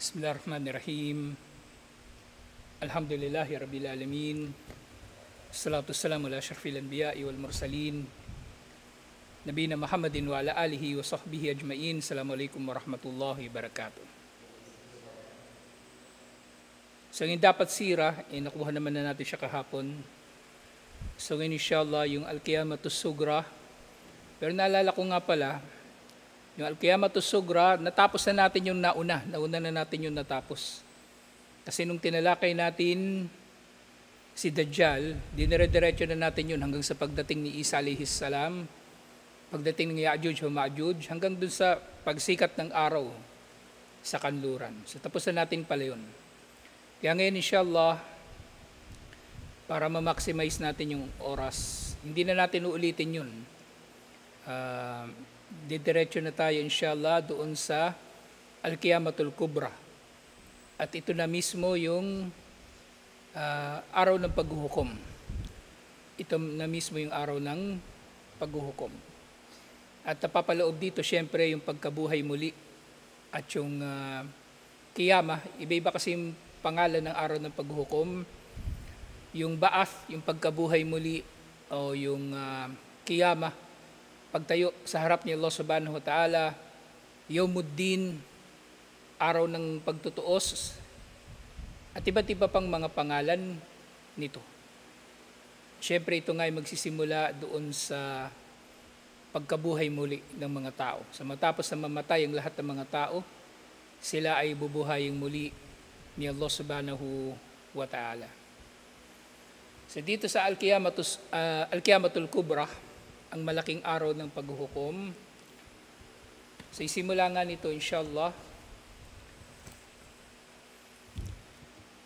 Bismillahirrahmanirrahim. Alhamdulillahi Rabbil Alamin. Salatu wassalamu ala asyrafil anbiya'i wal mursalin. Nabiyina Muhammadin wa ala alihi wa sahbihi ajma'in. Assalamualaikum warahmatullahi wabarakatuh. So yung dapat sira, nakuha naman na natin siya kahapon. So ngayon inshallah yung Al-Qiyamatus Sugra. Pero naalala ko nga pala, yung Al-Qiyamatus Sugra, natapos na natin yung nauna na natin yung natapos. Kasi nung tinalakay natin si Dajjal, dinire-diretso na natin yun hanggang sa pagdating ni Isa alayhis salam, pagdating ng Ya'juj o Ma'juj, hanggang dun sa pagsikat ng araw sa kanluran. So tapos na natin pala yun. Kaya ngayon inshallah, para ma-maximize natin yung oras, hindi na natin uulitin yun. Didiretso na tayo inshallah doon sa Al-Qiyamatul Kubra. At ito na mismo yung araw ng paghuhukom. Ito na mismo yung araw ng paghuhukom. At napapaloob dito syempre yung pagkabuhay muli at yung Qiyamah. Iba-iba kasi yung pangalan ng araw ng paghuhukom. Yung Ba'ath, yung pagkabuhay muli, o yung Qiyamah, pagtayo sa harap ni Allah subhanahu wa ta'ala, Yawmuddin, araw ng pagtutuos, at iba't iba pang mga pangalan nito. Siyempre ito nga ay magsisimula doon sa pagkabuhay muli ng mga tao. Sa matapos na mamatay ang lahat ng mga tao, sila ay bubuhayin muli ni Allah subhanahu wa ta'ala. So dito sa Al-Qiyamatul Kubra, ang malaking araw ng paghuhukom. So isimula nga nito inshallah.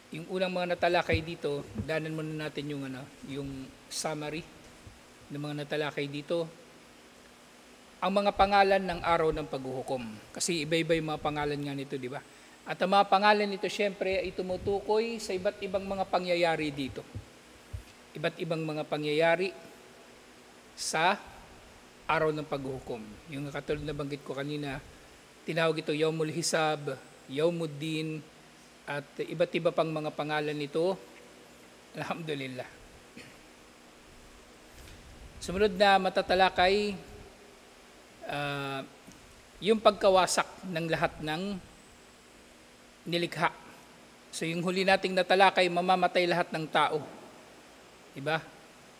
Yung unang mga natalakay dito, danan muna natin yung summary ng mga natalakay dito. Ang mga pangalan ng araw ng paghuhukom. Kasi iba-iba yung mga pangalan nga nito, di ba? At ang mga pangalan nito syempre ay tumutukoy sa iba't ibang mga pangyayari dito. Iba't ibang mga pangyayari sa araw ng paghuhukom. Yung katulad na banggit ko kanina, tinawag ito Yawmul Hisab, Yawmuddin, at iba't iba pang mga pangalan nito. Alhamdulillah. Sumunod na matatalakay, yung pagkawasak ng lahat ng nilikha. So yung huli nating natalakay, mamamatay lahat ng tao. Diba?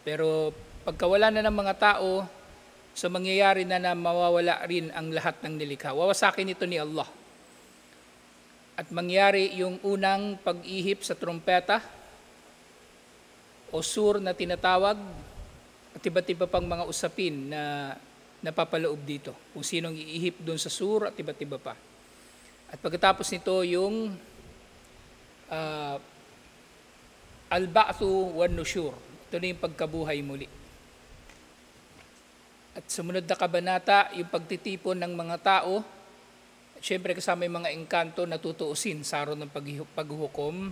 Pero pagkawala na ng mga tao, so mangyayari na mawawala rin ang lahat ng nilikha. Wawasakin ito ni Allah. At mangyari yung unang pag-ihip sa trumpeta o sur na tinatawag at iba't iba pang mga usapin na napapaloob dito. Kung sinong iihip doon sa sur at iba't iba pa. At pagkatapos nito yung Al-Ba'thu wan Nushur. Ito na yung pagkabuhay muli. At sumunod na kabanata, yung pagtitipon ng mga tao, at syempre kasama yung mga engkanto na tutuusin sa araw ng paghuhukom.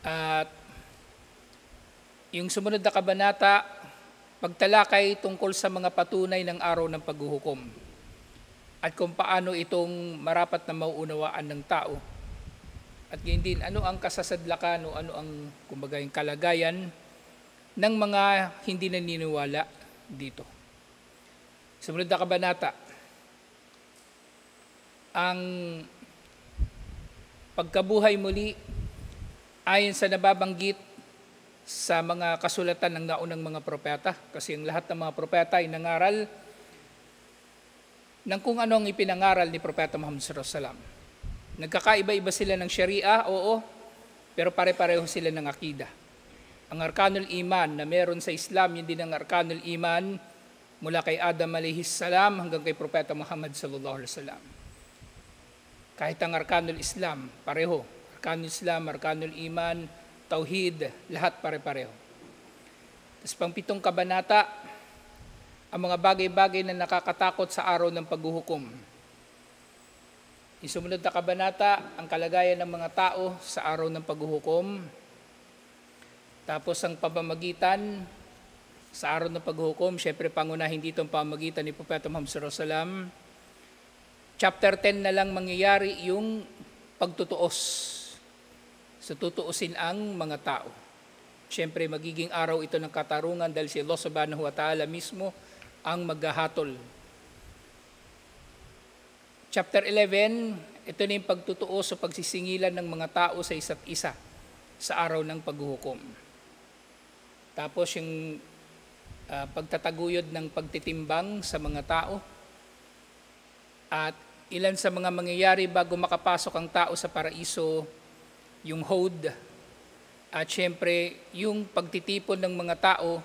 At yung sumunod na kabanata, pagtalakay tungkol sa mga patunay ng araw ng paghuhukom. At kung paano itong marapat na mauunawaan ng tao. At ganyan din, ano ang kasasadlakan o ano ang kumbaga yung kalagayan ng mga hindi naniniwala dito. Sumunod na kabanata, ang pagkabuhay muli ayon sa nababanggit sa mga kasulatan ng naunang mga propeta, kasi ang lahat ng mga propeta ay nangaral ng kung ano ang ipinangaral ni Propeta Muhammad sallallahu alaihi wasallam. Nagkakaiba-iba sila ng Sharia, oo, pero pare-pareho sila ng akida. Ang Arkanul Iman na meron sa Islam, yun din ang Arkanul Iman mula kay Adam alayhis salam hanggang kay Propeta Muhammad sallallahu alaihi wasallam. Kahit ang Arkanul Islam, pareho. Arkanul Islam, Arkanul Iman, Tauhid, lahat pare-pareho. Tapos pang 7 kabanata, ang mga bagay-bagay na nakakatakot sa araw ng paghuhukom. Yung sumunod na kabanata, ang kalagayan ng mga tao sa araw ng paghuhukom. Tapos ang pamamagitan sa araw ng paghuhukom, syempre pangunahin dito ang pamamagitan ni Propeta Muhammad sallallahu alaihi wasallam. chapter 10 na lang mangyayari yung pagtutuos. So tutuusin ang mga tao. Siyempre magiging araw ito ng katarungan dahil si Allah subhanahu wa ta'ala mismo ang maghahatol. Chapter 11, ito na yung pagtutuos o pagsisingilan ng mga tao sa isa't isa sa araw ng paghuhukom. Tapos yung pagtataguyod ng pagtitimbang sa mga tao at ilan sa mga mangyayari bago makapasok ang tao sa paraiso, yung hold, at syempre yung pagtitipon ng mga tao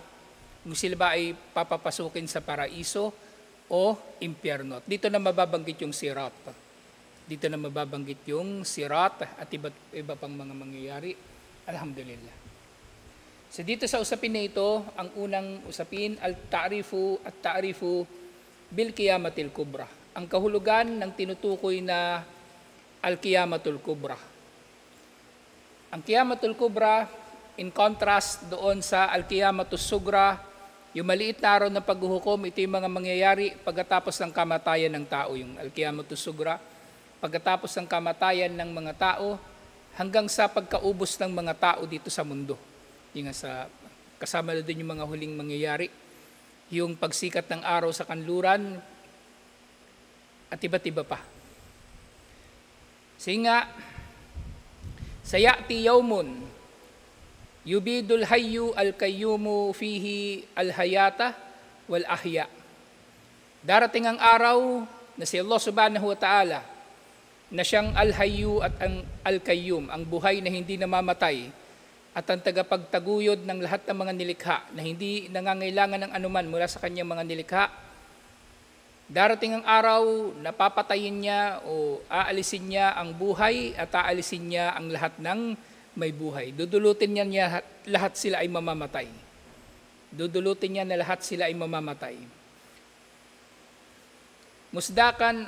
kung sila ba ay papapasukin sa paraiso o impyerno. Dito na mababanggit yung sirat. Dito na mababanggit yung sirat at iba pang mga mangyayari. Alhamdulillah. So dito sa usapin na ito, ang unang usapin, at-ta'rifu bil qiyamatil kubra. Ang kahulugan ng tinutukoy na al-qiyamatul kubra. Ang qiyamatul kubra, in contrast doon sa al-qiyamatus sugra, yung maliit na araw ng paghuhukom, ito yung mga mangyayari pagkatapos ng kamatayan ng tao, yung al-qiyamatus sugra, pagkatapos ng kamatayan ng mga tao, hanggang sa pagkaubos ng mga tao dito sa mundo. Yung kasama na din yung mga huling mangyayari, yung pagsikat ng araw sa kanluran, at iba't iba pa. Sige nga, sayati yawmun, yubidul hayyu al-qayyumu fihi al-hayata wal ahya. Darating ang araw na si Allah subhanahu wa ta'ala, na siyang al-hayyu at ang al-qayyum, ang buhay na hindi namamatay, at ang tagapagtaguyod ng lahat ng mga nilikha na hindi nangangailangan ng anuman mula sa kanyang mga nilikha. Darating ang araw na papatayin niya o aalisin niya ang buhay at aalisin niya ang lahat ng may buhay. Dudulutin niya lahat sila ay mamamatay. Dudulutin niya na lahat sila ay mamamatay. Musdakan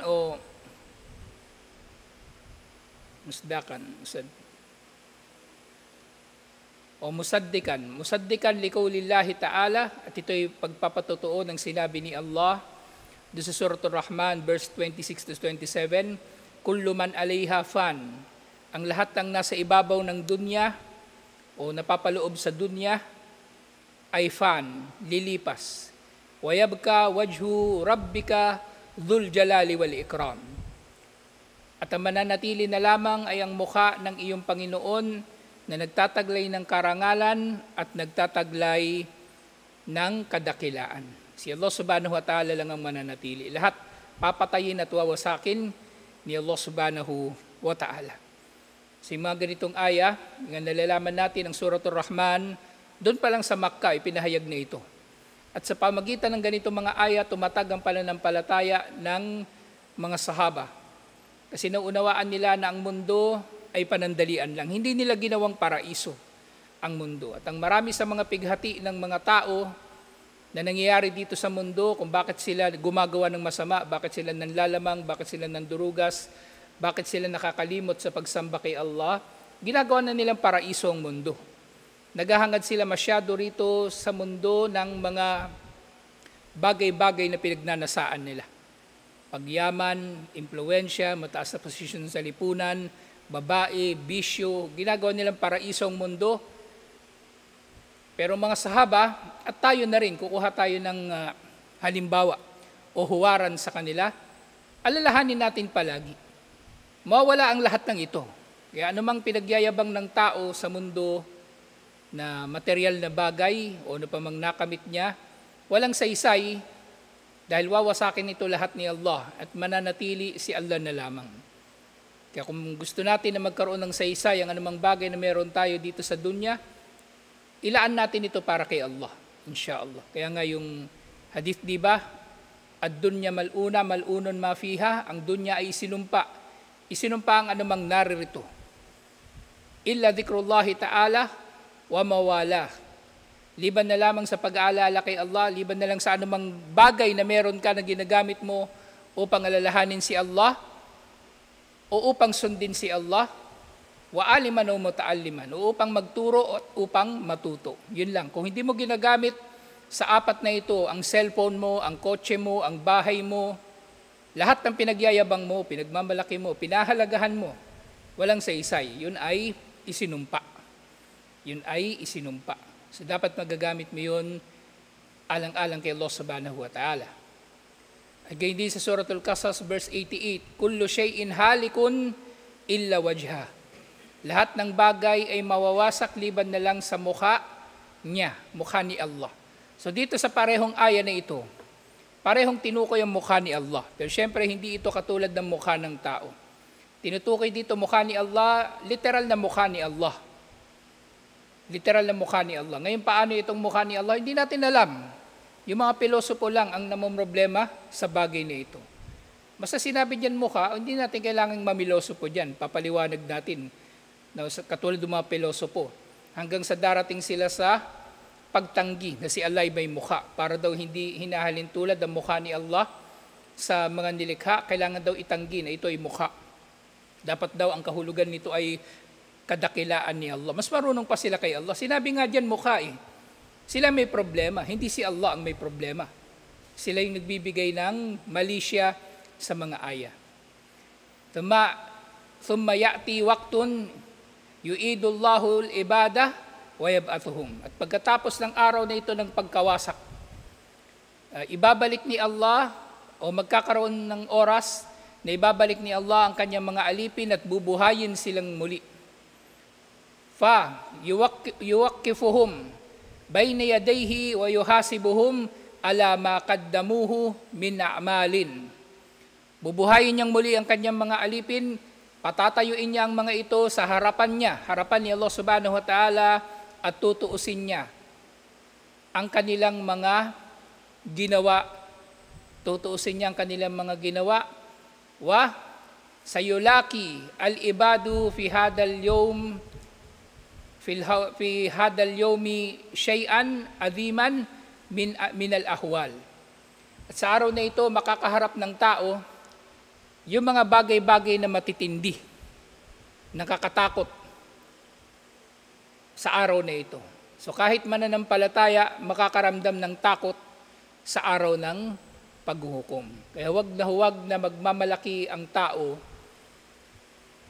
musaddikan liqaulillahi ta'ala, at ito'y pagpapatotoo ng sinabi ni Allah doon sa Suratul Rahman, verse 26-27, kullu man alayha fan, ang lahat ng nasa ibabaw ng dunya o napapaloob sa dunya ay fan, lilipas. Wa yabqa wajhu rabbika dhul jalali wal ikram. At ang mananatili na lamang ay ang mukha ng iyong Panginoon na nagtataglay ng karangalan at nagtataglay ng kadakilaan. Si Allah subhanahu wa ta'ala lang ang mananatili. Lahat papatayin at wawasakin ni Allah subhanahu wa ta'ala. Sa mga ganitong aya, nga nalalaman natin ang Suratul Rahman, doon pa lang sa Makkah, ipinahayag na ito. At sa pamagitan ng ganitong mga aya, tumatag ang pananampalataya ng mga sahaba. Kasi naunawaan nila na ang mundo ay panandalian lang. Hindi nila ginawang paraiso ang mundo. At ang marami sa mga pighati ng mga tao na nangyayari dito sa mundo, kung bakit sila gumagawa ng masama, bakit sila nanlalamang, bakit sila nandurugas, bakit sila nakakalimot sa pagsamba kay Allah, ginagawa na nilang paraiso ang mundo. Naghahangad sila masyado rito sa mundo ng mga bagay-bagay na pinagnanasaan nila. Pagyaman, impluensya, mataas na posisyon sa lipunan, babae, bisyo, ginagawa nilang paraiso ang mundo. Pero mga sahaba, at tayo na rin, kukuha tayo ng halimbawa o huwaran sa kanila, alalahanin natin palagi, mawawala ang lahat ng ito. Kaya anumang pinagyayabang ng tao sa mundo na material na bagay o ano pa mang nakamit niya, walang saysay dahil wawasakin ito lahat ni Allah at mananatili si Allah na lamang. Kaya kung gusto natin na magkaroon ng saysay ang anumang bagay na meron tayo dito sa dunya, ilaan natin ito para kay Allah, insyaallah. Kaya nga yung hadith, di ba? Ad-dunya mal'una, mal'unun ma fiha, ang dunya ay isinumpa. Isinumpa ang anumang naririto. Illa dhikrullahi ta'ala wa mawala. Liban na lamang sa pag-aalala kay Allah, liban na lang sa anumang bagay na meron ka na ginagamit mo upang alalahanin si Allah o upang sundin si Allah, wa aliman o muta'alliman, o upang magturo at upang matuto. Yun lang. Kung hindi mo ginagamit sa apat na ito, ang cellphone mo, ang kotse mo, ang bahay mo, Lahat ng pinagyayabang mo, pinagmamalaki mo, pinahalagahan mo, walang saysay, yun ay isinumpa. Yun ay isinumpa. So dapat magagamit mo yun alang-alang kay Allah subhanahu wa ta'ala. Again din sa Suratul Qasas verse 88, kullu shay'in halikun illa wajha. Lahat ng bagay ay mawawasak liban na lang sa mukha niya, mukha ni Allah. So dito sa parehong aya na ito, parehong tinukoy ang mukha ni Allah. Pero syempre hindi ito katulad ng mukha ng tao. Tinutukoy dito mukha ni Allah, literal na mukha ni Allah. Literal na mukha ni Allah. Ngayon paano itong mukha ni Allah? Hindi natin alam. Yung mga pilosopo lang ang namomroblema sa bagay na ito. Basta sinabi diyan mukha, hindi natin kailangang mamilosopo diyan. Papaliwanag natin. Katulad ng mga pilosopo. Hanggang sa darating sila sa pagtanggi na si Allah ay may mukha. Para daw hindi hinahalin tulad ang mukha ni Allah sa mga nilikha, kailangan daw itanggi na ito ay mukha. Dapat daw ang kahulugan nito ay kadakilaan ni Allah. Mas marunong pa sila kay Allah. Sinabi nga diyan mukha eh. Sila may problema, hindi si Allah ang may problema. Sila yung nagbibigay ng mali siya sa mga aya. Thumma ya'ti waqtun yu'idullahu al-ibadah wa yab'athuhum. At pagkatapos ng araw na ito ng pagkawasak, ibabalik ni Allah o magkakaroon ng oras na ibabalik ni Allah ang kanyang mga alipin at bubuhayin silang muli. Fa yuwaqqifuhum bayna yadayhi wa yuhasibuhum ala ma qaddamuhu min a'malin. Bubuhayin niyang muli ang kanyang mga alipin, patatayuin niya ang mga ito sa harapan niya, harapan ni Allah subhanahu wa ta'ala, at tutuusin niya ang kanilang mga ginawa. Tutuusin niya ang kanilang mga ginawa. Wa sayulaki al-ibadu fi hadal yawm fi hadal yawmi shay'an aziman min al-ahwal. At sa araw na ito, makakaharap ng tao yung mga bagay-bagay na matitindi, nakakatakot sa araw na ito. So kahit mananampalataya, makakaramdam ng takot sa araw ng paghuhukom. Kaya huwag na magmamalaki ang tao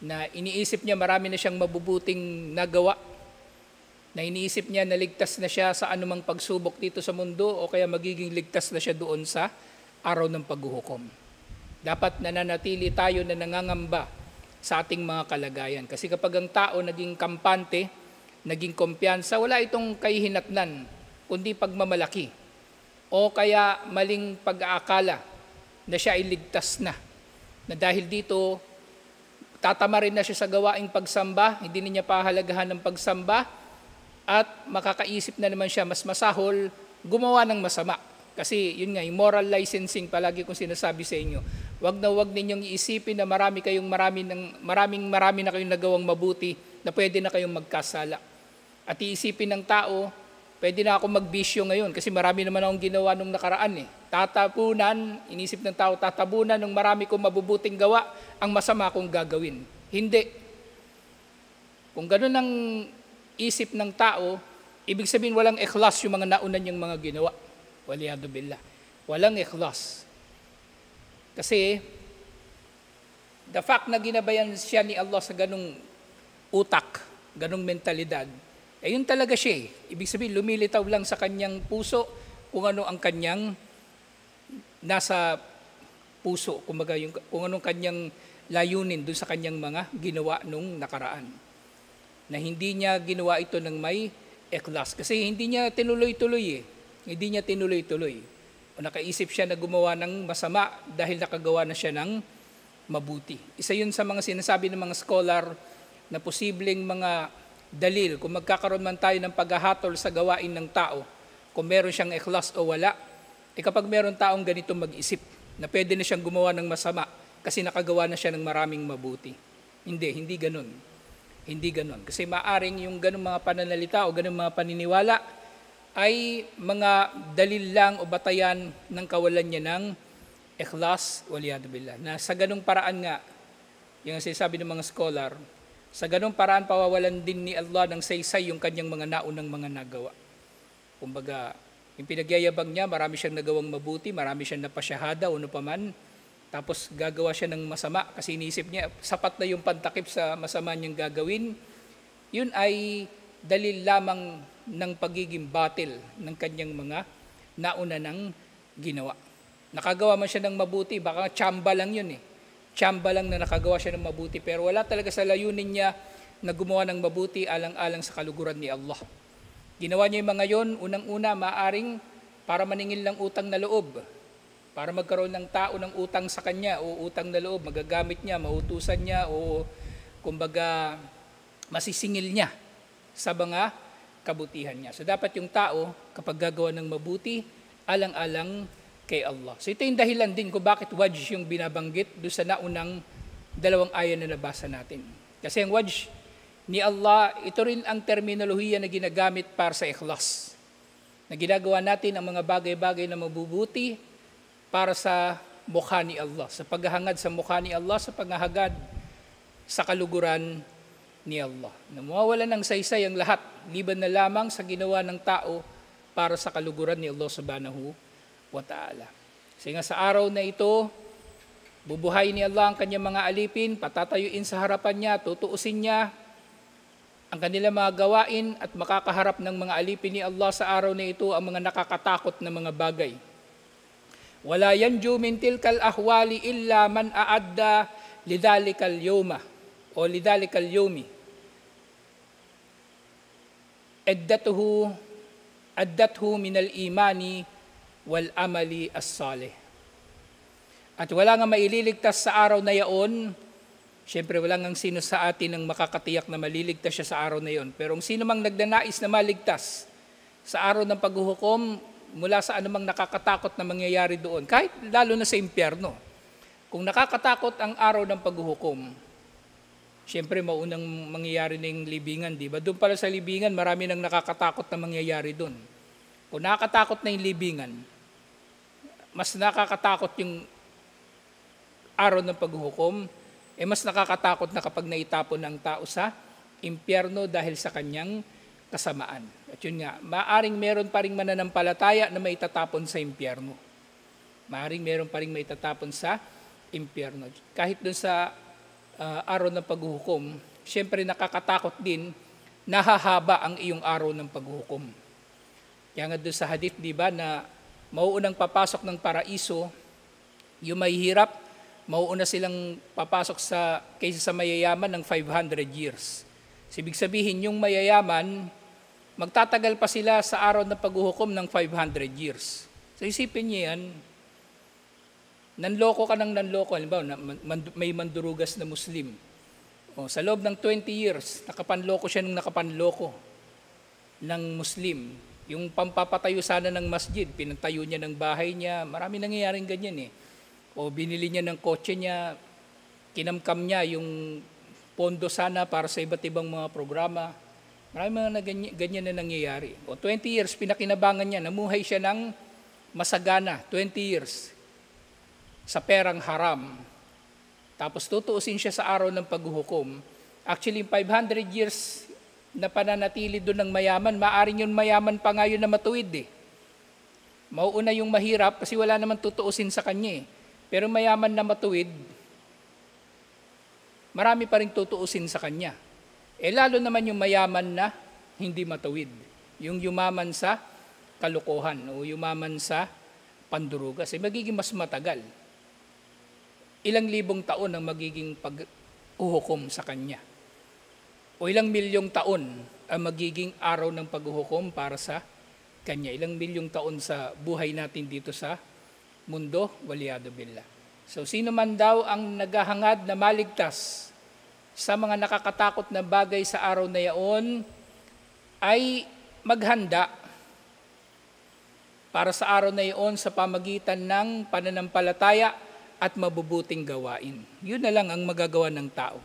na iniisip niya marami na siyang mabubuting nagawa, na iniisip niya na ligtas na siya sa anumang pagsubok dito sa mundo o kaya magiging ligtas na siya doon sa araw ng paghuhukom. Dapat nananatili tayo na nangangamba sa ating mga kalagayan. Kasi kapag ang tao naging kampante, naging kumpiyansa, wala itong kahihinatnan, kundi pagmamalaki. O kaya maling pag-aakala na siya ay ligtas na. Na dahil dito, tatama rin na siya sa gawaing pagsamba, hindi niya pahalagahan ng pagsamba, at makakaisip na naman siya mas masahol gumawa ng masama. Kasi yun nga, yung moral licensing palagi kong sinasabi sa inyo. Wag ninyong iisipin na marami na kayong nagawang mabuti na pwede na kayong magkasala. At iisipin ng tao, pwede na ako magbisyo ngayon kasi marami naman akong ginawa nung nakaraan eh. Inisip ng tao, tatabunan ng marami kong mabubuting gawa, ang masama kong gagawin. Hindi. Kung ganun ang isip ng tao, ibig sabihin walang ikhlas yung mga nauna niyang mga ginawa. Waliyadu billah. Walang ikhlas. Kasi, the fact na ginabayan siya ni Allah sa ganung utak, ganung mentalidad, yun talaga siya eh. Ibig sabihin, lumilitaw lang sa kanyang puso kung ano ang kanyang nasa puso, kung anong kanyang layunin dun sa kanyang mga ginawa nung nakaraan. Na hindi niya ginawa ito ng may ikhlas. Kasi hindi niya tinuloy-tuloy eh. Hindi niya tinuloy-tuloy. O nakaisip siya na gumawa ng masama dahil nakagawa na siya ng mabuti. Isa yun sa mga sinasabi ng mga scholar na posibleng mga dalil kung magkakaroon man tayo ng paghahatol sa gawain ng tao, kung meron siyang ikhlas o wala, kapag meron taong ganito mag-isip na pwede na siyang gumawa ng masama kasi nakagawa na siya ng maraming mabuti. Hindi ganun. Hindi ganon. Kasi maaring yung ganong mga pananalita o ganong mga paniniwala ay mga dalil lang o batayan ng kawalan niya ng ikhlas, waliyadu billah. Na sa ganong paraan nga, yung sinasabi ng mga scholar, sa ganong paraan pawawalan din ni Allah ng saysay yung kanyang mga naunang mga nagawa. Kumbaga, yung pinagyayabang niya, marami siyang nagawang mabuti, marami siyang napasyahada o ano paman, tapos gagawa siya ng masama kasi inisip niya sapat na yung pantakip sa masama niyang gagawin, yun ay dalil lamang ng pagiging batil ng kanyang mga nauna ng ginawa. Nakagawa man siya ng mabuti, baka tsamba lang yun eh. Tsamba lang na nakagawa siya ng mabuti, pero wala talaga sa layunin niya na gumawa ng mabuti alang-alang sa kaluguran ni Allah. Ginawa niya yung mga yon, unang-una, maaring para maningil ng utang na loob, para magkaroon ng tao ng utang sa kanya o utang na loob, magagamit niya, mautusan niya o kumbaga masisingil niya sa mga kabutihan niya. So dapat yung tao kapag gagawa ng mabuti, alang-alang kay Allah. So ito yung dahilan din kung bakit wajh yung binabanggit doon sa naunang dalawang ayan na nabasa natin. Kasi ang wajh ni Allah, ito rin ang terminolohiya na ginagamit para sa ikhlas. Na ginagawa natin ang mga bagay-bagay na mabubuti para sa mukha ni Allah, sa paghahangad sa mukha ni Allah, sa paghahagad sa kaluguran ni Allah. Na mawawala ng saysay ang lahat, liban na lamang sa ginawa ng tao para sa kaluguran ni Allah subhanahu wa ta'ala. Kasi nga sa araw na ito, bubuhay ni Allah ang kanyang mga alipin, patatayuin sa harapan niya, tutuusin niya ang kanilang mga gawain at makakaharap ng mga alipin ni Allah sa araw na ito ang mga nakakatakot na mga bagay. Wala yanju min tilkal ahwali illa man aadda lidhalikal yawma o lidhalikal yawmi. Addathu minal imani wal amali as-salih. At wala nga maililigtas sa araw na yaon. Siyempre wala ngang sino sa atin ang makakatiyak na maliligtas siya sa araw na yon. Pero kung sino mang nagdanais na maligtas sa araw ng paghuhukom mula sa anumang nakakatakot na mangyayari doon, kahit lalo na sa impyerno. Kung nakakatakot ang araw ng paghuhukom, siyempre maunang mangyayari na yung libingan, di ba? Doon pala sa libingan, marami nang nakakatakot na mangyayari doon. Kung nakakatakot na yung libingan, mas nakakatakot yung araw ng paghuhukom, mas nakakatakot na kapag naitapon ng tao sa impyerno dahil sa kanyang kasamaan. At yun nga, maaring meron pa ring mananampalataya na maitatapon sa impyerno. Maaring meron pa ring maitatapon sa impyerno. Kahit dun sa araw ng paghuhukom, siyempre nakakatakot din, nahahaba ang iyong araw ng paghuhukom. Kaya nga dun sa hadith, di ba, na mauunang papasok ng paraiso, yung mahihirap, mauuna silang papasok kaysa sa mayayaman ng 500 years. Ibig sabihin, yung mayayaman, magtatagal pa sila sa araw ng paghuhukom ng 500 years. So isipin niyo yan, nanloko ka ng nanloko. Halimbawa, may mandurugas na Muslim. Sa loob ng 20 years, nakapanloko siya ng nakapanloko ng Muslim. Yung pampapatayo sana ng masjid, pinatayo niya ng bahay niya, marami nangyayaring ganyan eh. O binili niya ng kotse niya, kinamkam niya yung pondo sana para sa iba't ibang mga programa. Marami mga ganyan na nangyayari. O 20 years, pinakinabangan niya, namuhay siya ng masagana, 20 years, sa perang haram. Tapos tutuusin siya sa araw ng paghuhukom. Actually, 500 years na pananatili doon ng mayaman, maaring yung mayaman pa nga yun na matuwid eh. Mauuna yung mahirap kasi wala naman tutuusin sa kanya eh. Pero mayaman na matuwid, marami pa rin tutuusin sa kanya. Lalo naman yung mayaman na hindi matuwid. Yung yumaman sa kalokohan o yumaman sa pandurugas, magiging mas matagal. Ilang libong taon ang magiging paghuhukom sa kanya. O ilang milyong taon ang magiging araw ng paghuhukom para sa kanya. Ilang milyong taon sa buhay natin dito sa mundo, waliyado billah. So sino man daw ang naghahangad na maligtas sa mga nakakatakot na bagay sa araw na yaon, ay maghanda para sa araw na yaon sa pamagitan ng pananampalataya at mabubuting gawain. Yun na lang ang magagawa ng tao.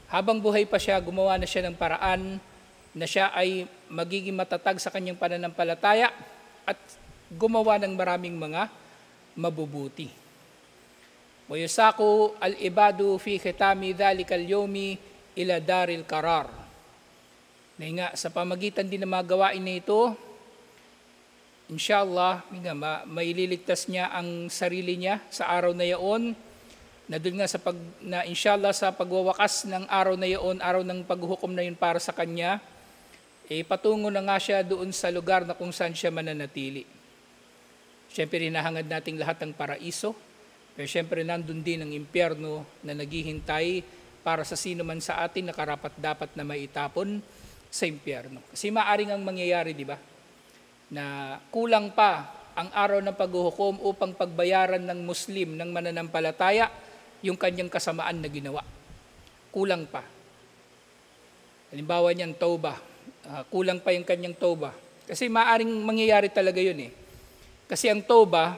Habang buhay pa siya, gumawa na siya ng paraan na siya ay magiging matatag sa kanyang pananampalataya at gumawa ng maraming mga mabubuti. Wa yusaku al-ibadu fi khitami dhalikal yawmi ila daril qarar. Na nga, sa pamagitan din ng mga gawain na ito, inshallah, maililigtas niya ang sarili niya sa araw na yaon, na doon nga inshallah sa pagwawakas ng araw na yaon, araw ng paghuhukom na yun para sa kanya, patungo na nga siya doon sa lugar na kung saan siya mananatili. Siyempre, hinahangad nating lahat ng paraiso, pero siyempre nandun din ang impyerno na naghihintay para sa sino man sa atin na karapat dapat na maitapon sa impyerno. Kasi maaring ang mangyayari, di ba, na kulang pa ang araw ng paghuhukom upang pagbayaran ng Muslim, ng mananampalataya, yung kanyang kasamaan na ginawa. Kulang pa. Halimbawa niyan, tauba. Kulang pa yung kanyang tauba. Kasi maaring mangyayari talaga yun eh. Kasi ang tauba,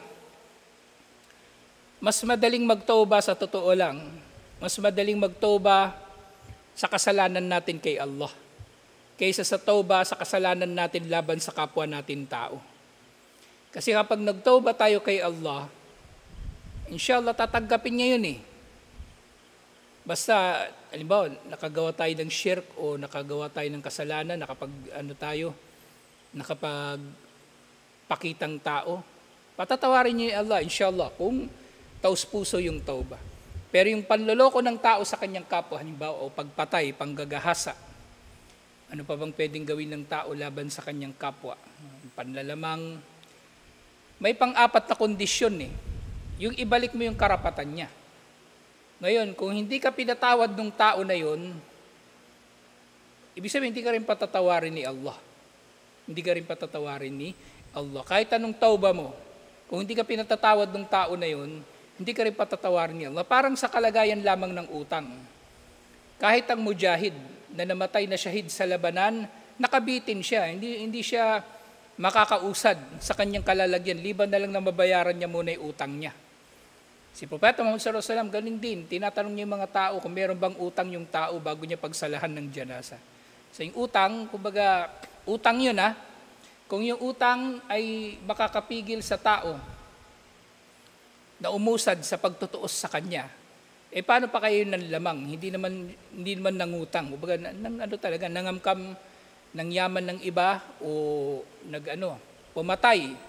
mas madaling magtauba sa totoo lang. Mas madaling magtauba sa kasalanan natin kay Allah, kaysa sa tauba sa kasalanan natin laban sa kapwa natin tao. Kasi kapag nagtauba tayo kay Allah, inshallah tatanggapin niya yun eh. Basta, halimbawa, nakagawa tayo ng shirk o nakagawa tayo ng kasalanan, nakapagpakitang tao, patatawarin niya Allah, inshallah, kung taos puso yung tauba. Pero yung panloloko ng tao sa kanyang kapwa, halimbawa, o pagpatay, panggagahasa, ano pa bang pwedeng gawin ng tao laban sa kanyang kapwa? Panlalamang, may pang-apat na kondisyon eh. Yung ibalik mo yung karapatan niya. Ngayon, kung hindi ka pinatawad ng tao na yun, ibig sabihin, hindi ka rin patatawarin ni Allah. Hindi ka rin patatawarin ni Allah. Kahit anong tauba mo, kung hindi ka pinatatawad ng tao na yun, hindi ka rin patatawarin ni Allah. Parang sa kalagayan lamang ng utang. Kahit ang mujahid na namatay na shahid sa labanan, nakabitin siya. Hindi siya makakausad sa kanyang kalalagyan, liban na lang na mabayaran niya muna yung utang niya. Si Propeta Muhammad sallallahu alaihi wasallam, ganun din. Tinatanong niya yung mga tao kung meron bang utang yung tao bago niya pagsalahan ng janasa. So yung utang, kumbaga, utang yun ha. Kung yung utang ay makakapigil sa tao na umusad sa pagtutuos sa kanya, paano pa kayo nanlamang? Hindi naman nangutang. Kumbaga, nangamkam ng yaman ng iba o pumatay.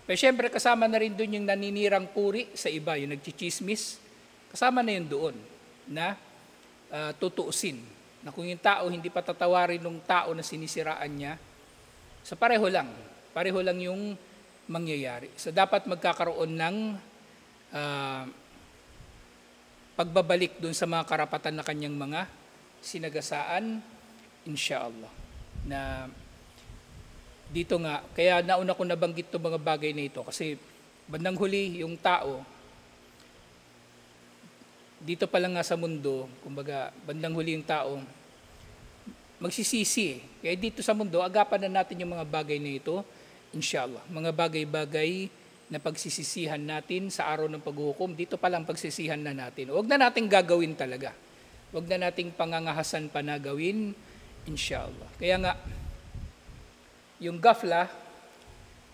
Pero siyempre kasama na rin doon yung naninirang puri sa iba, yung nagchichismis, kasama na yun doon na tutuusin. Na kung yung tao hindi patatawarin ng tao na sinisiraan niya, sa pareho lang yung mangyayari. So dapat magkakaroon ng pagbabalik doon sa mga karapatan na kanyang mga sinagasaan, inshallah. Na dito nga, kaya nauna ko nabanggit itong mga bagay na ito kasi bandang huli yung tao, dito pa lang nga sa mundo, kumbaga bandang huli yung tao, magsisisi. Kaya dito sa mundo, agapan na natin yung mga bagay na ito, inshallah. Mga bagay-bagay na pagsisisihan natin sa araw ng paghuhukom, dito pa lang pagsisihan na natin. Huwag na nating gagawin talaga. Huwag na nating pangangahasan pa na gawin, inshallah. Kaya nga, yung gafla,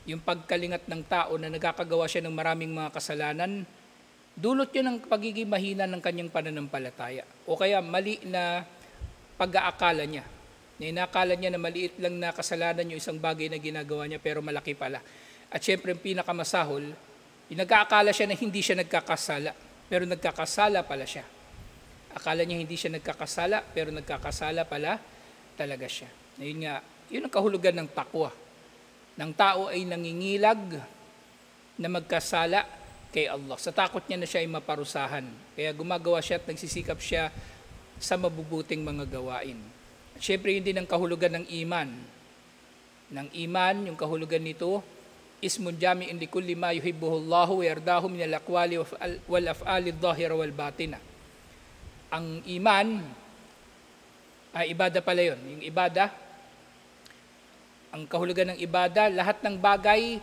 yung pagkalingat ng tao na nagkakagawa siya ng maraming mga kasalanan, dulot yun ng pagiging mahina ng kanyang pananampalataya. O kaya mali na pag-aakala niya. Inakala niya na maliit lang na kasalanan yung isang bagay na ginagawa niya pero malaki pala. At syempre yung pinakamasahol, yung nag-aakala siya na hindi siya nagkakasala, pero nagkakasala pala siya. Akala niya hindi siya nagkakasala, pero nagkakasala pala talaga siya. Ayun nga, yun ang kahulugan ng takwa. Ng tao ay nangingilag na magkasala kay Allah. Sa takot niya na siya ay maparusahan. Kaya gumagawa siya at nagsisikap siya sa mabubuting mga gawain. At syempre yun din ang kahulugan ng iman. Ng iman, yung kahulugan nito, ismun jami'in likulli ma yuhibbuhullahu wa yardahu min al-aqwali wal af'ali adh-dhahira wal batina. Ang iman ay ibada pala yun. Yung ibada, ang kahulugan ng ibada, lahat ng bagay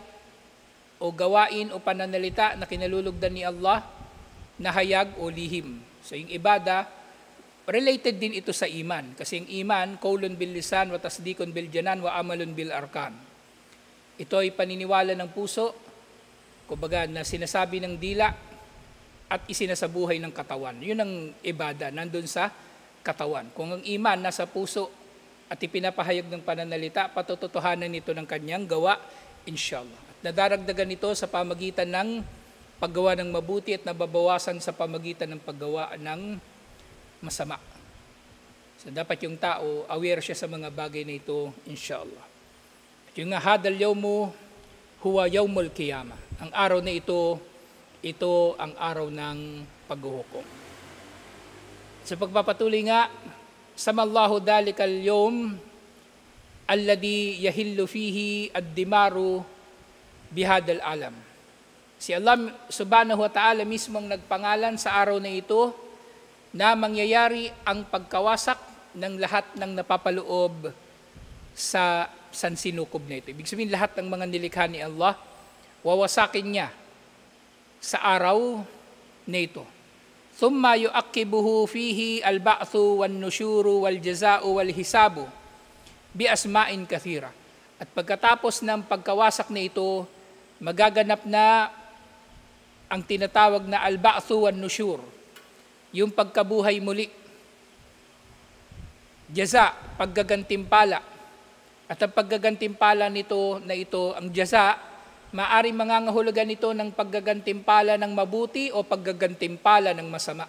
o gawain o pananalita na kinalulugdan ni Allah na hayag o lihim. So yung ibada, related din ito sa iman. Kasi yung iman, qaulun bil lisan wa tasdikun bil janan wa amalun bil arkan. Ito ay paniniwala ng puso, kumbaga na sinasabi ng dila at isinasabuhay ng katawan. Yun ang ibada, nandun sa katawan. Kung ang iman nasa puso at ipinapahayag ng pananalita, patututuhanan nito ng kanyang gawa, inshallah. Nadaragdagan ito sa pamagitan ng paggawa ng mabuti at nababawasan sa pamagitan ng paggawa ng masama. So dapat yung tao aware siya sa mga bagay na ito, inshallah. At yung nga, hadal yawmu huwa yawmul qiyamah. Ang araw na ito ang araw ng paghuhukom. Sa pagpapatuloy nga, samallahu dalikal yawm alladhi yahillu fihi ad-dimaru bihadal alam. Si Allah subhanahu wa ta'ala mismong nagpangalan sa araw na ito na mangyayari ang pagkawasak ng lahat ng napapaloob sa sansinukob na ito. Ibig sabihin, lahat ng mga nilikha ni Allah, wawasakin niya sa araw na ito. Thumma yu'aqibuhu fihi al-ba'thu wan-nushuru wal-jaza'u wal-hisabu bi asma'in kathira. At pagkatapos ng pagkawasak na ito, magaganap na ang tinatawag na al-ba'thu wan-nushur, yung pagkabuhay muli. Jaza, paggagantimpala. At ang paggagantimpala nito na ito, ang jaza, maaring mangangahulugan nito ng paggagantimpala ng mabuti o paggagantimpala ng masama.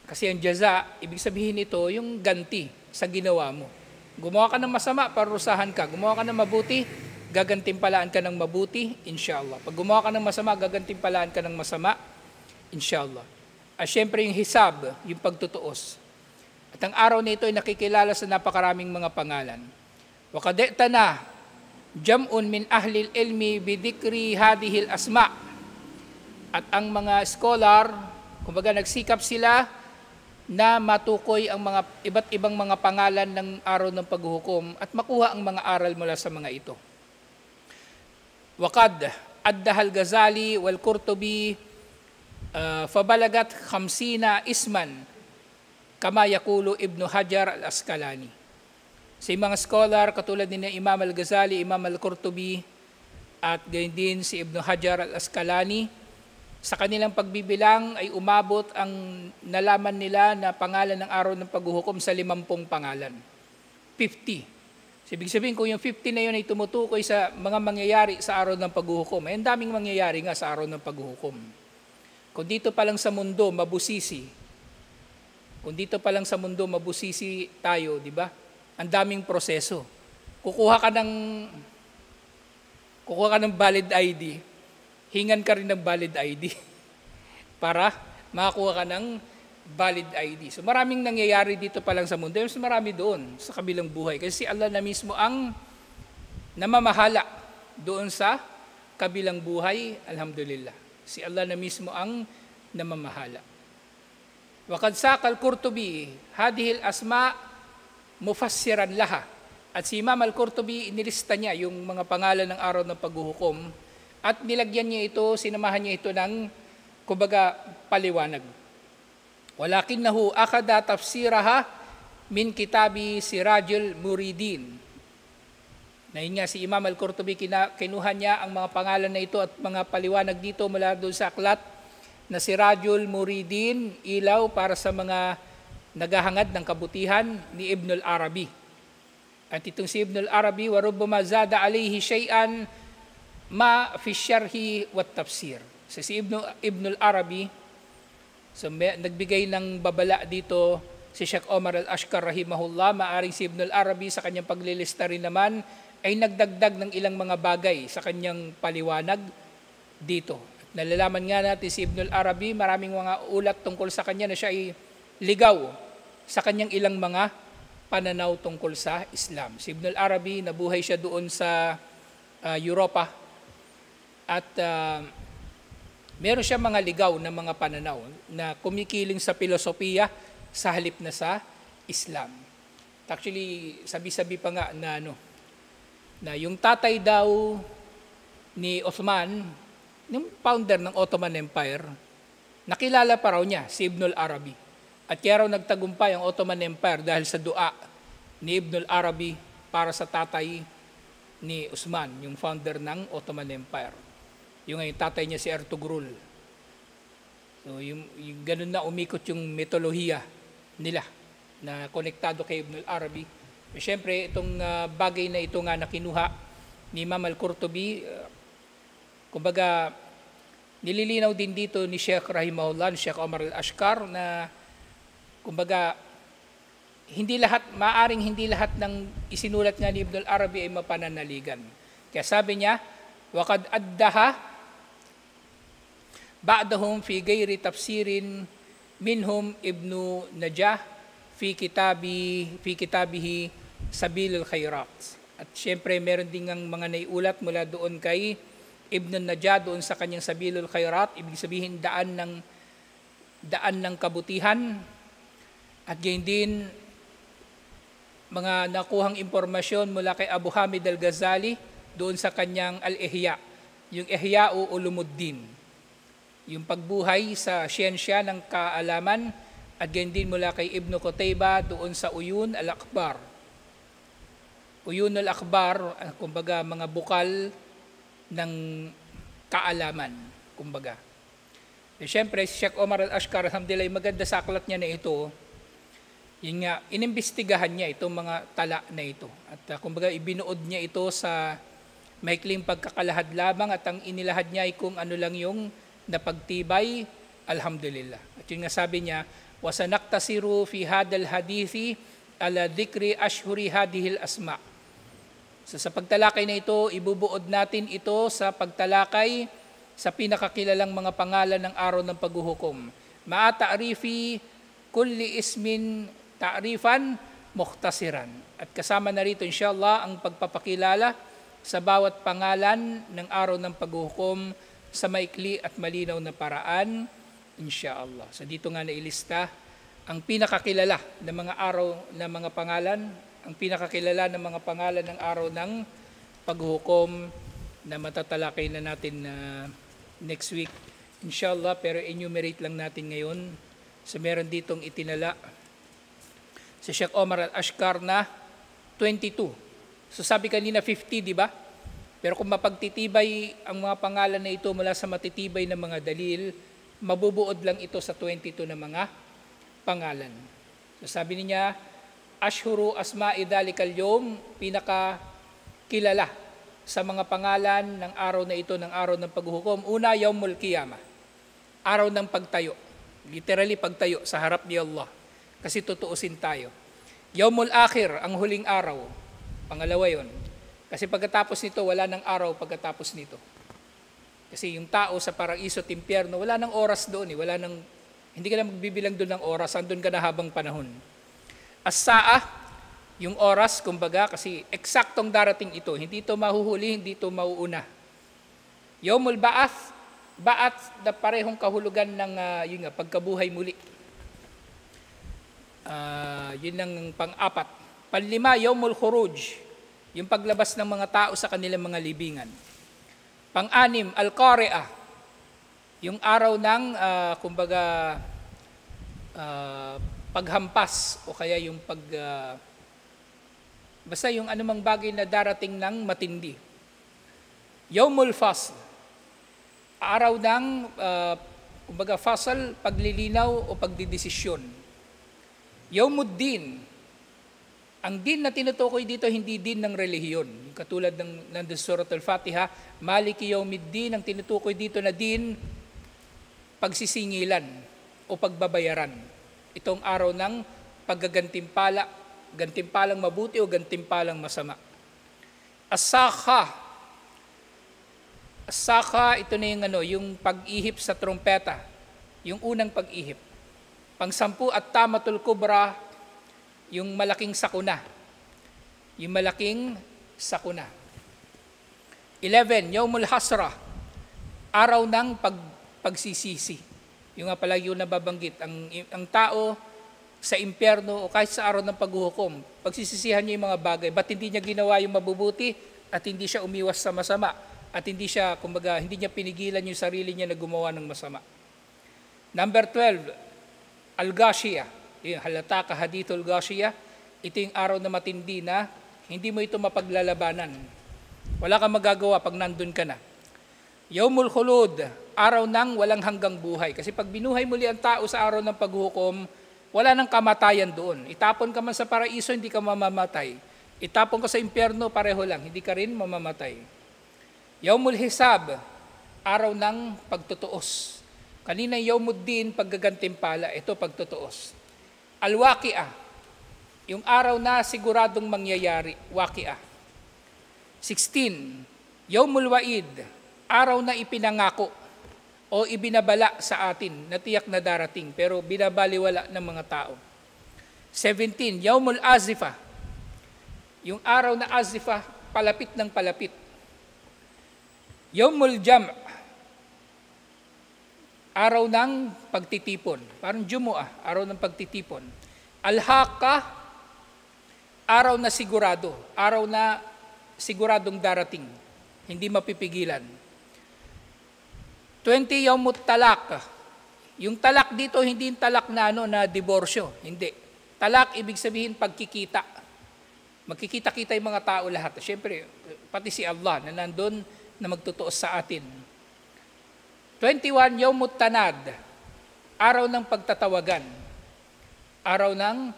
Kasi ang jaza, ibig sabihin nito, yung ganti sa ginawa mo. Gumawa ka ng masama, parusahan ka. Gumawa ka ng mabuti, gagantimpalaan ka ng mabuti, inshallah. Pag gumawa ka ng masama, gagantimpalaan ka ng masama, inshallah. At syempre yung hisab, yung pagtutuos. At ang araw na ito ay nakikilala sa napakaraming mga pangalan. Waqad'tana jam'un min ahlil ilmi bidikri hadihil asma. At ang mga scholar, kumbaga nagsikap sila na matukoy ang mga iba't ibang mga pangalan ng araw ng paghuhukom at makuha ang mga aral mula sa mga ito. Waqad addahal Ghazali wal Qurtubi fabalagat 50 isman kama yaqulu Ibn Hajar al-Asqalani. Sa mga scholar katulad ni Imam al-Ghazali, Imam al-Qurtubi at gayon din si Ibn Hajar al-Asqalani, sa kanilang pagbibilang ay umabot ang nalaman nila na pangalan ng araw ng paghuhukom sa 50 pangalan. 50. So, ibig sabihin, kung yung 50 na yun ay tumutukoy sa mga mangyayari sa araw ng paghuhukom, ay ang daming mangyayari nga sa araw ng paghuhukom. Kung dito pa lang sa mundo, mabusisi. Kung dito pa lang sa mundo, mabusisi tayo, di ba? Ang daming proseso. Kukuha ka ng valid ID, hingan ka rin ng valid ID para makakuha ka ng valid ID. So maraming nangyayari dito pa lang sa mundo. Mas marami doon sa kabilang buhay. Kasi si Allah na mismo ang namamahala doon sa kabilang buhay. Alhamdulillah. Si Allah na mismo ang namamahala. Waqad saqal Qurtubi hadihil asma mufassiran laha. At si Imam al-Qurtubi, inilista niya yung mga pangalan ng araw ng paghuhukom at nilagyan niya ito, sinamahan niya ito ng, kumbaga, paliwanag. Walakinnahu akhada tafsiraha min kitabi Sirajul Muridin. Na yun nga, si Imam al-Qurtubi, kinuha niya ang mga pangalan na ito at mga paliwanag dito mula doon sa aklat na Sirajul Muridin, ilaw para sa mga naghahangad ng kabutihan ni Ibn al-Arabi. At itong si Ibn al-Arabi, warubbama zada alayhi shay'an ma fi syarhi wat tafsir. So, si Ibn al-Arabi, so, nagbigay ng babala dito si Sheikh Omar al-Ashkar rahimahullah. Maaring si Ibn al-Arabi sa kanyang paglilista rin naman ay nagdagdag ng ilang mga bagay sa kanyang paliwanag dito. At nalalaman nga natin si Ibn al-Arabi, maraming mga ulat tungkol sa kanya na siya ay ligaw sa kanyang ilang mga pananaw tungkol sa Islam. Si Ibn al-Arabi, nabuhay siya doon sa Europa at meron siya mga ligaw na mga pananaw na kumikiling sa filosofiya sa halip na sa Islam. Actually, sabi-sabi pa nga na yung tatay daw ni Uthman, yung founder ng Ottoman Empire, nakilala pa raw niya si Ibn al-Arabi. At kaya raw nagtagumpay ang Ottoman Empire dahil sa dua ni Ibn al-Arabi para sa tatay ni Uthman, yung founder ng Ottoman Empire. Yung tatay niya si Ertugrul. So, yung ganun na umikot yung mitolohiya nila na konektado kay Ibn al-Arabi. Siyempre, itong bagay na ito nga na kinuha ni Imam Al-Qurtubi. Kumbaga, nililinaw din dito ni Sheikh Rahimahullah, ni Sheikh Omar Al-Ashkar na kumbaga, maaring hindi lahat ng isinulat nga ni Ibn al-Arabi ay mapananaligan. Kaya sabi niya, وَقَدْ أَدَّهَا بَعْدَهُمْ فِي غَيْرِ تَفْسِيرٍ مِنْهُمْ ابن نجاه في كتابه سبيل الخيرات. At syempre meron din ng mga naiulat mula doon kay Ibn Najah doon sa kanyang Sabilul Khairat, ibig sabihin daan ng kabutihan. At gayon din mga nakuhang impormasyon mula kay Abu Hamid al-Ghazali doon sa kanyang Al-Ihya, yung Ihya'u Ulumuddin, yung pagbuhay sa siyensya ng kaalaman. At gayon din mula kay Ibn Qutaybah doon sa Uyun al-Akbar. Uyun al-Akbar, kumbaga mga bukal ng kaalaman, kumbaga. Siyempre, si Sheikh Omar Al-Ashkar, alhamdulillah, maganda sa aklat niya na ito. Yun nga, inimbestigahan niya itong mga tala na ito. At kumbaga, ibinuod niya ito sa maikling pagkakalahad lamang at ang inilahad niya ay kung ano lang yung napagtibay, alhamdulillah. At yun nga sabi niya, وَسَنَقْتَصِرُ فِي هَذَا الْحَدِيثِ عَلَى ذِكْرِ أَشْهُرِ هَذِهِ الْأَسْمَاءِ. So sa pagtalakay na ito, ibubuod natin ito sa pagtalakay sa pinakakilalang mga pangalan ng araw ng paghuhukom. Ma'a ta'rifi kulli ismin ta'rifan mukhtasiran. At kasama na rito inshallah ang pagpapakilala sa bawat pangalan ng araw ng paghuhukom sa maikli at malinaw na paraan, inshallah. So dito nga nailista ang pinakakilala ng mga araw ng mga pangalan, ang pinakakilala ng mga pangalan ng araw ng paghuhukom na matatalakay na natin next week, inshallah. Pero enumerate lang natin ngayon. So meron ditong itinala si Sheikh Omar Al-Ashkar na 22. So sabi kanina 50, di ba? Pero kung mapagtitibay ang mga pangalan na ito mula sa matitibay na mga dalil, mabubuod lang ito sa 22 na mga pangalan. So sabi niya, Ashhuru asma'i dhalikal yawm, pinakakilala sa mga pangalan ng araw na ito, ng araw ng paghuhukom. Una, Yawmul Qiyamah, araw ng pagtayo. Literally pagtayo sa harap ni Allah. Kasi tutuusin tayo. Yawmul Akhir, ang huling araw. Pangalawa yon. Kasi pagkatapos nito, wala nang araw pagkatapos nito. Kasi yung tao sa paraiso at impyerno, wala nang oras doon. Hindi ka na magbibilang doon ng oras, andun ka na habang panahon. As-sa'a, yung oras, kumbaga, kasi eksaktong darating ito. Hindi ito mahuhuli, hindi ito mauuna. Yawmul Ba'ath, Ba'ath na parehong kahulugan ng pagkabuhay muli. Yun ang pang-apat. Panlima, Yawmul Khuruj, yung paglabas ng mga tao sa kanilang mga libingan. Pang-anim, Al-Qari'ah, yung araw ng, paghampas o kaya yung basta yung anumang bagay na darating ng matindi. Yawmul Fasl, araw ng fasl, paglilinaw o pagdidesisyon. Yawmuddin, ang din na tinutukoy dito hindi din ng relihiyon. Katulad ng Surat Al-Fatiha, Maliki Yawmiddin, ang tinutukoy dito na din, pagsisingilan o pagbabayaran. Itong araw ng paggagantimpala, gantimpalang mabuti o gantimpalang masama. As-Sakha, ito na yung pag-ihip sa trompeta, yung unang pag-ihip. Pang-10, At-Tamatul Kubra, yung malaking sakuna. Yung malaking sakuna. 11, Yawmul Hasra, araw ng pagsisisi. Yung nga pala yung nababanggit, ang tao sa impyerno o kahit sa araw ng paghuhukom, pagsisisihan niya yung mga bagay, ba't hindi niya ginawa yung mabubuti at hindi siya umiwas sa masama at hindi niya pinigilan yung sarili niya na gumawa ng masama. Number 12, Al-Ghashiyah, yung halata ka hadithul Ghashiyah, ito yung araw na matindi na hindi mo ito mapaglalabanan. Wala kang magagawa pag nandun ka na. Yawmul Khulud, araw ng walang hanggang buhay. Kasi pag binuhay muli ang tao sa araw ng paghukom, wala nang kamatayan doon. Itapon ka man sa paraiso, hindi ka mamamatay. Itapon ka sa impyerno, pareho lang, hindi ka rin mamamatay. Yaumul Hisab, araw ng pagtutuos. Kanina Yaumuddin, paggagantimpala, ito pagtutuos. Al-Waqi'ah, yung araw na siguradong mangyayari, Waqi'ah. 16, Yaumul Wa'id, araw na ipinangako o ibinabala sa atin na tiyak na darating pero binabaliwala ng mga tao. 17, Yaumul Azifah, yung araw na Azifah, palapit ng palapit. Yaumul Jam', araw ng pagtitipon, parang Jumu'ah, araw ng pagtitipon. Al-Haqqah, araw na sigurado, araw na siguradong darating, hindi mapipigilan. 20, Yaumut Talaq, yung talak dito hindi yung talak na na diborsyo, hindi. Talak ibig sabihin pagkikita. Magkikita-kita yung mga tao lahat. Siyempre, pati si Allah na nandun na magtutuos sa atin. 21, Yaumut Tanad, araw ng pagtatawagan. Araw ng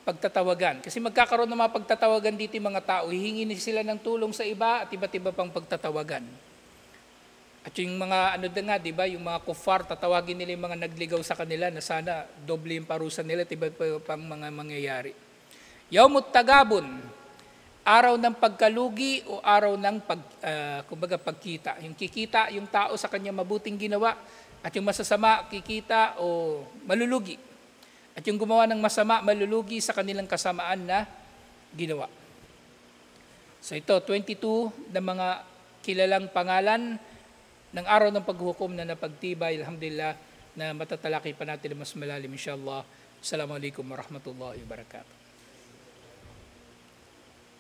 pagtatawagan. Kasi magkakaroon ng mga pagtatawagan dito yung mga tao, hihingi sila ng tulong sa iba at iba't iba pang pagtatawagan. At yung mga nga, di ba, yung mga kuffar, tatawagin nila yung mga nagligaw sa kanila na sana doble yung parusa nila at iba't iba pang mga mangyayari. Yaumut Tagabun, araw ng pagkalugi o araw ng pagkita. Yung kikita yung tao sa kanya mabuting ginawa at yung masasama kikita o malulugi. At yung gumawa ng masama, malulugi sa kanilang kasamaan na ginawa. So ito, 22 na mga kilalang pangalan ng araw ng paghukom na napagtibay, alhamdulillah, na matatalakay pa natin na mas malalim, insyaAllah. Assalamualaikum warahmatullahi wabarakatuh.